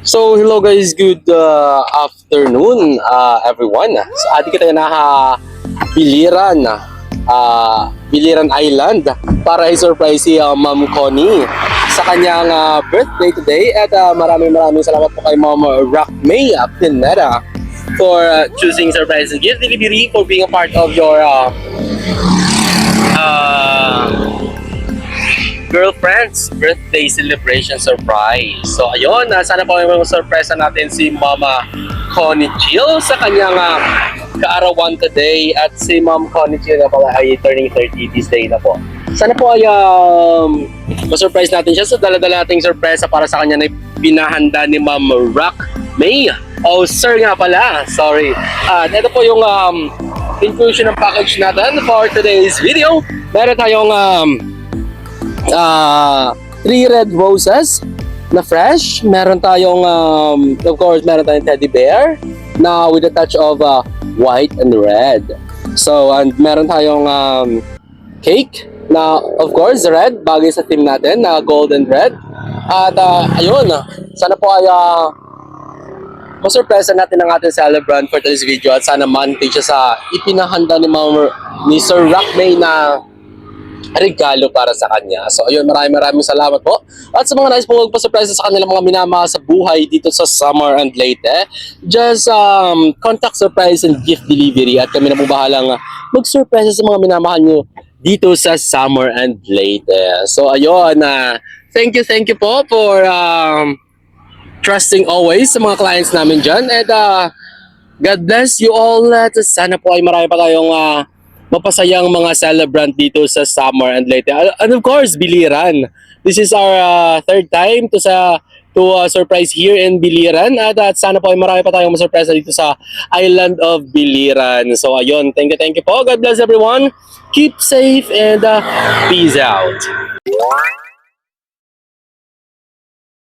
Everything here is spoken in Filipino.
So, hello guys, good afternoon everyone. So, ating kita na Biliran, Biliran Island para i-surprise si Ma'am Connie sa kanyang birthday today. At maraming salamat po kay Ma'am Rock May Pineda for choosing surprise and gift delivery, for being a part of your girlfriend's birthday celebration surprise. So ayun, sana po may surprise natin si Mama Connie Jill sa kanyang kaarawan today. At si Ma'am Connie Jill na pala ay turning 30 this day na po. Sana po ay ma-surprise natin siya sa dala-dala nating surprise para sa kanya na pinahanda ni Ma'am Rock May. Oh, sir nga pala. Sorry. At ito po yung inclusion ng package natin for today's video. Meron tayong 3 red roses na fresh. Meron tayong of course meron tayong teddy bear na with a touch of white and red. So and meron tayong cake na of course red, bagay sa theme natin na gold and red. At ayun, sana po ay masurpresa natin ang ating celebrant for today's video. At sana mantig siya sa ipinahanda ni Sir Rock May na regalo para sa kanya. So ayun, maraming salamat po. At sa mga nais po magpa-surprise sa kanilang mga minamahal sa buhay dito sa Summer and Leyte, just contact surprise and gift delivery at kami na po bahalang mag-surprise sa mga minamahal nyo dito sa Summer and Leyte. So ayun, thank you po for trusting always sa mga clients namin dyan. And God bless you all. At sana po ay marami pa tayong mapasayang mga celebrant dito sa Summer and Leyte. And of course, Biliran. This is our third time to surprise here in Biliran. At sana po ay marami pa tayong masurpresa dito sa Island of Biliran. So ayun, thank you po. God bless everyone. Keep safe and peace out.